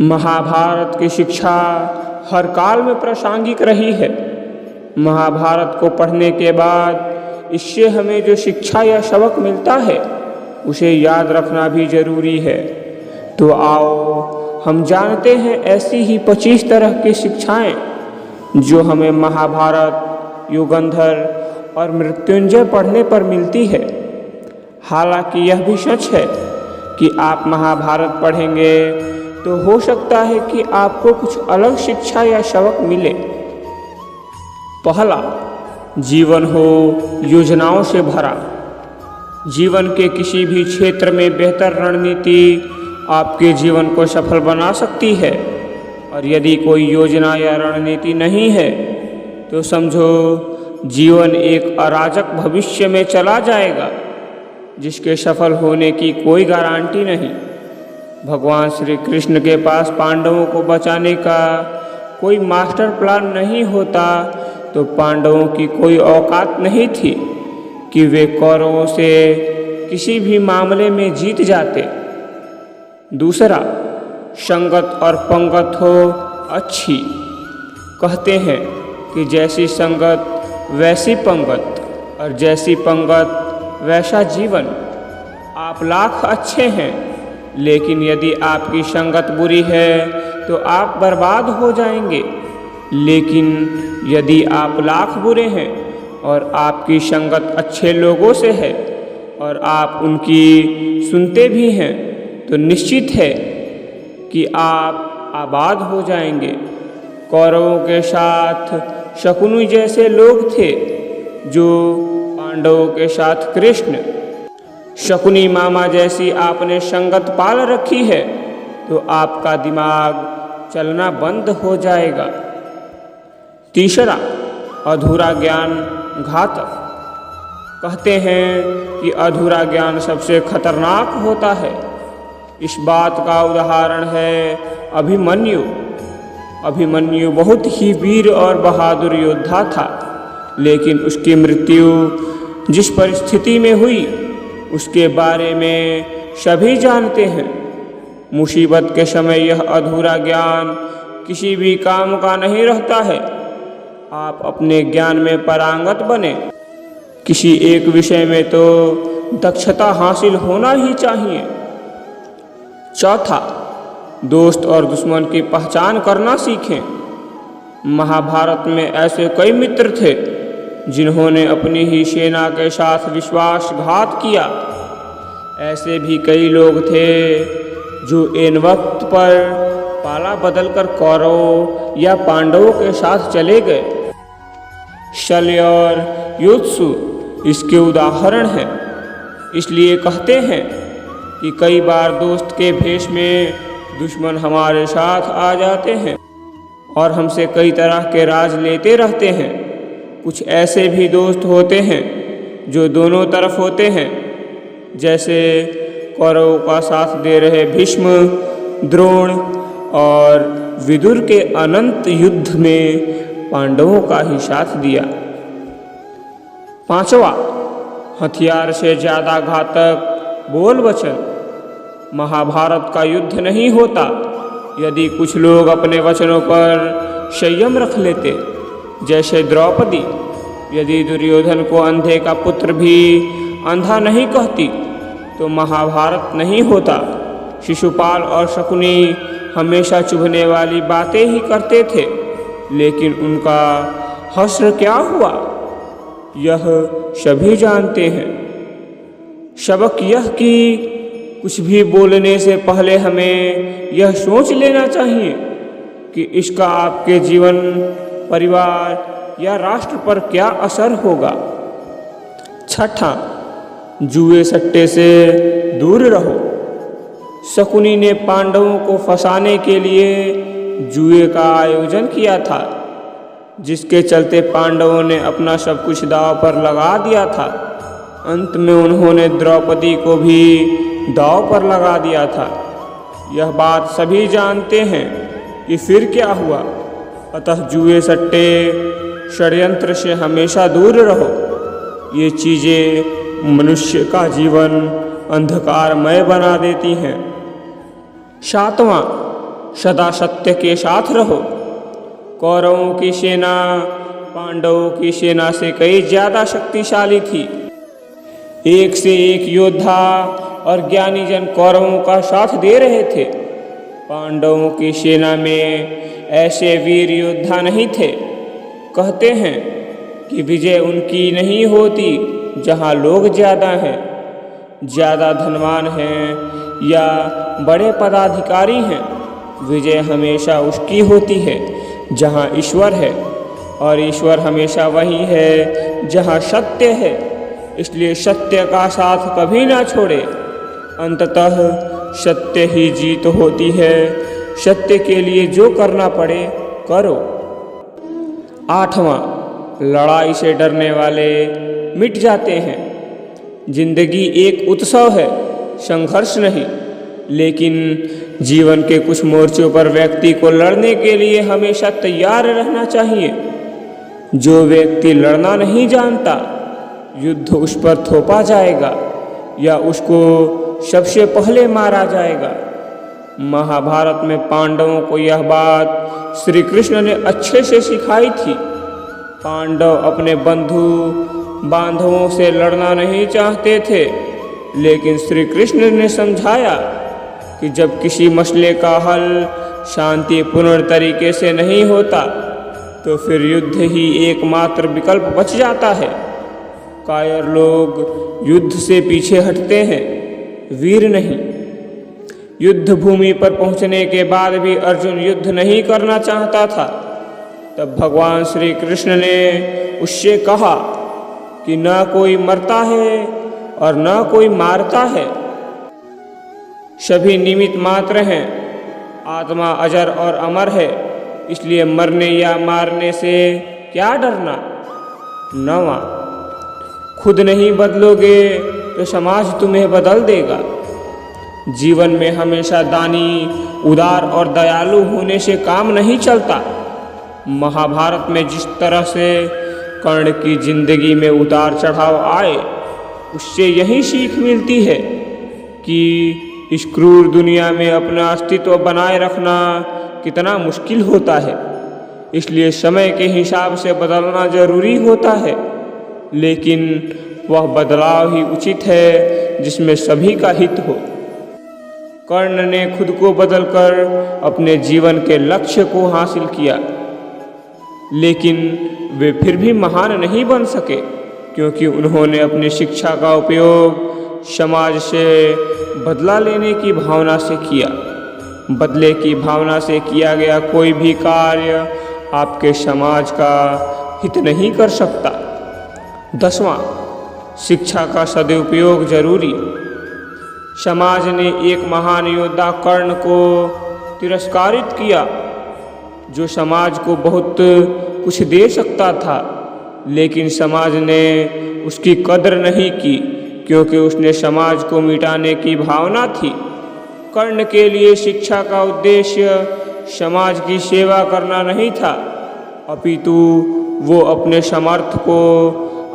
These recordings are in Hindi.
महाभारत की शिक्षा हर काल में प्रासंगिक रही है। महाभारत को पढ़ने के बाद इससे हमें जो शिक्षा या सबक मिलता है उसे याद रखना भी जरूरी है। तो आओ हम जानते हैं ऐसी ही 25 तरह की शिक्षाएं जो हमें महाभारत, युगंधर और मृत्युंजय पढ़ने पर मिलती है। हालांकि यह भी सच है कि आप महाभारत पढ़ेंगे तो हो सकता है कि आपको कुछ अलग शिक्षा या सबक मिले। पहला, जीवन हो योजनाओं से भरा। जीवन के किसी भी क्षेत्र में बेहतर रणनीति आपके जीवन को सफल बना सकती है, और यदि कोई योजना या रणनीति नहीं है तो समझो जीवन एक अराजक भविष्य में चला जाएगा जिसके सफल होने की कोई गारंटी नहीं। भगवान श्री कृष्ण के पास पांडवों को बचाने का कोई मास्टर प्लान नहीं होता तो पांडवों की कोई औकात नहीं थी कि वे कौरवों से किसी भी मामले में जीत जाते। दूसरा, संगत और पंगत हो अच्छी। कहते हैं कि जैसी संगत वैसी पंगत, और जैसी पंगत वैसा जीवन। आप लाख अच्छे हैं, लेकिन यदि आपकी संगत बुरी है तो आप बर्बाद हो जाएंगे। लेकिन यदि आप लाख बुरे हैं और आपकी संगत अच्छे लोगों से है और आप उनकी सुनते भी हैं तो निश्चित है कि आप आबाद हो जाएंगे। कौरवों के साथ शकुनी जैसे लोग थे जो पांडवों के साथ कृष्ण। शकुनी मामा जैसी आपने संगत पाल रखी है तो आपका दिमाग चलना बंद हो जाएगा। तीसरा, अधूरा ज्ञान घातक। कहते हैं कि अधूरा ज्ञान सबसे खतरनाक होता है। इस बात का उदाहरण है अभिमन्यु। अभिमन्यु बहुत ही वीर और बहादुर योद्धा था, लेकिन उसकी मृत्यु जिस परिस्थिति में हुई उसके बारे में सभी जानते हैं। मुसीबत के समय यह अधूरा ज्ञान किसी भी काम का नहीं रहता है। आप अपने ज्ञान में पारंगत बने। किसी एक विषय में तो दक्षता हासिल होना ही चाहिए। चौथा, दोस्त और दुश्मन की पहचान करना सीखें। महाभारत में ऐसे कई मित्र थे जिन्होंने अपनी ही सेना के साथ विश्वासघात किया। ऐसे भी कई लोग थे जो इन वक्त पर पाला बदलकर कौरवों या पांडवों के साथ चले गए। शल्य और युत्सु इसके उदाहरण हैं। इसलिए कहते हैं कि कई बार दोस्त के भेष में दुश्मन हमारे साथ आ जाते हैं और हमसे कई तरह के राज लेते रहते हैं। कुछ ऐसे भी दोस्त होते हैं जो दोनों तरफ होते हैं, जैसे कौरवों का साथ दे रहे भीष्म, द्रोण और विदुर के अनंत युद्ध में पांडवों का ही साथ दिया। पांचवा, हथियार से ज़्यादा घातक बोल वचन। महाभारत का युद्ध नहीं होता यदि कुछ लोग अपने वचनों पर संयम रख लेते। जैसे द्रौपदी, यदि दुर्योधन को अंधे का पुत्र भी अंधा नहीं कहती तो महाभारत नहीं होता। शिशुपाल और शकुनी हमेशा चुभने वाली बातें ही करते थे, लेकिन उनका हश्र क्या हुआ यह सभी जानते हैं। सबक यह कि कुछ भी बोलने से पहले हमें यह सोच लेना चाहिए कि इसका आपके जीवन, परिवार या राष्ट्र पर क्या असर होगा। छठा, जुए सट्टे से दूर रहो। शकुनी ने पांडवों को फंसाने के लिए जुए का आयोजन किया था, जिसके चलते पांडवों ने अपना सब कुछ दांव पर लगा दिया था। अंत में उन्होंने द्रौपदी को भी दांव पर लगा दिया था। यह बात सभी जानते हैं कि फिर क्या हुआ। अतः जुए सट्टे षड्यंत्र से हमेशा दूर रहो। ये चीज़ें मनुष्य का जीवन अंधकारमय बना देती हैं। 7वां, सदा सत्य के साथ रहो। कौरवों की सेना पांडवों की सेना से कई ज्यादा शक्तिशाली थी। एक से एक योद्धा और ज्ञानी जन कौरवों का साथ दे रहे थे। पांडवों की सेना में ऐसे वीर योद्धा नहीं थे। कहते हैं कि विजय उनकी नहीं होती जहाँ लोग ज़्यादा हैं, ज़्यादा धनवान हैं या बड़े पदाधिकारी हैं। विजय हमेशा उसकी होती है जहाँ ईश्वर है, और ईश्वर हमेशा वही है जहाँ सत्य है। इसलिए सत्य का साथ कभी ना छोड़े। अंततः सत्य ही जीत होती है। सत्य के लिए जो करना पड़े करो। 8वां, लड़ाई से डरने वाले मिट जाते हैं। जिंदगी एक उत्सव है, संघर्ष नहीं। लेकिन जीवन के कुछ मोर्चों पर व्यक्ति को लड़ने के लिए हमेशा तैयार रहना चाहिए। जो व्यक्ति लड़ना नहीं जानता, युद्ध उस पर थोपा जाएगा या उसको सबसे पहले मारा जाएगा। महाभारत में पांडवों को यह बात श्री कृष्ण ने अच्छे से सिखाई थी। पांडव अपने बंधु बांधवों से लड़ना नहीं चाहते थे, लेकिन श्री कृष्ण ने समझाया कि जब किसी मसले का हल शांतिपूर्ण तरीके से नहीं होता तो फिर युद्ध ही एकमात्र विकल्प बच जाता है। कायर लोग युद्ध से पीछे हटते हैं, वीर नहीं। युद्ध भूमि पर पहुंचने के बाद भी अर्जुन युद्ध नहीं करना चाहता था। तब भगवान श्री कृष्ण ने उससे कहा कि न कोई मरता है और न कोई मारता है, सभी निमित्त मात्र हैं। आत्मा अजर और अमर है, इसलिए मरने या मारने से क्या डरना। 9वां, खुद नहीं बदलोगे तो समाज तुम्हें बदल देगा। जीवन में हमेशा दानी, उदार और दयालु होने से काम नहीं चलता। महाभारत में जिस तरह से कर्ण की जिंदगी में उतार चढ़ाव आए, उससे यही सीख मिलती है कि इस क्रूर दुनिया में अपना अस्तित्व बनाए रखना कितना मुश्किल होता है। इसलिए समय के हिसाब से बदलना जरूरी होता है, लेकिन वह बदलाव ही उचित है जिसमें सभी का हित हो। कर्ण ने खुद को बदलकर अपने जीवन के लक्ष्य को हासिल किया, लेकिन वे फिर भी महान नहीं बन सके, क्योंकि उन्होंने अपनी शिक्षा का उपयोग समाज से बदला लेने की भावना से किया। बदले की भावना से किया गया कोई भी कार्य आपके समाज का हित नहीं कर सकता। 10वां, शिक्षा का सदुपयोग जरूरी। समाज ने एक महान योद्धा कर्ण को तिरस्कारित किया, जो समाज को बहुत कुछ दे सकता था, लेकिन समाज ने उसकी कदर नहीं की, क्योंकि उसने समाज को मिटाने की भावना थी। कर्ण के लिए शिक्षा का उद्देश्य समाज की सेवा करना नहीं था, अपितु वो अपने समर्थ को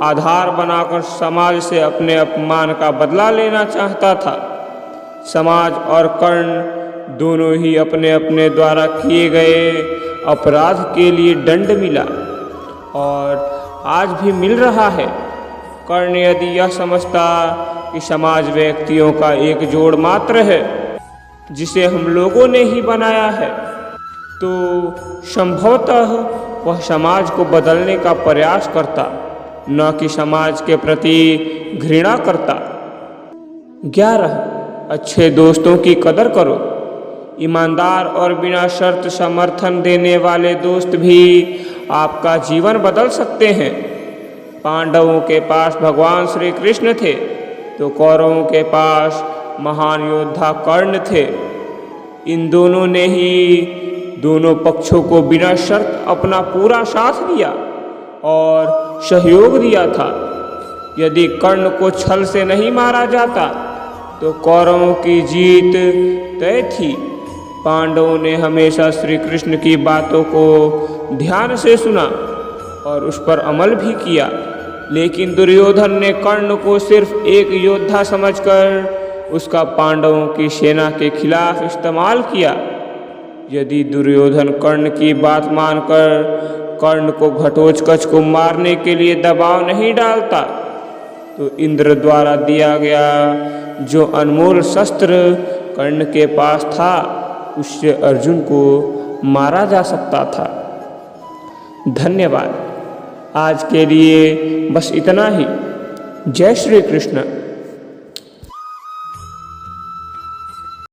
आधार बनाकर समाज से अपने अपमान का बदला लेना चाहता था। समाज और कर्ण दोनों ही अपने अपने द्वारा किए गए अपराध के लिए दंड मिला, और आज भी मिल रहा है। कर्ण यदि यह समझता कि समाज व्यक्तियों का एक जोड़ मात्र है जिसे हम लोगों ने ही बनाया है, तो संभवतः वह समाज को बदलने का प्रयास करता, न कि समाज के प्रति घृणा करता। 11, अच्छे दोस्तों की कदर करो। ईमानदार और बिना शर्त समर्थन देने वाले दोस्त भी आपका जीवन बदल सकते हैं। पांडवों के पास भगवान श्री कृष्ण थे, तो कौरवों के पास महान योद्धा कर्ण थे। इन दोनों ने ही दोनों पक्षों को बिना शर्त अपना पूरा साथ दिया और सहयोग दिया था। यदि कर्ण को छल से नहीं मारा जाता तो कौरवों की जीत तय थी। पांडवों ने हमेशा श्री कृष्ण की बातों को ध्यान से सुना और उस पर अमल भी किया, लेकिन दुर्योधन ने कर्ण को सिर्फ एक योद्धा समझकर उसका पांडवों की सेना के खिलाफ इस्तेमाल किया। यदि दुर्योधन कर्ण की बात मानकर कर्ण को घटोत्कच को मारने के लिए दबाव नहीं डालता तो इंद्र द्वारा दिया गया जो अनमोल शस्त्र कर्ण के पास था उससे अर्जुन को मारा जा सकता था। धन्यवाद। आज के लिए बस इतना ही। जय श्री कृष्ण।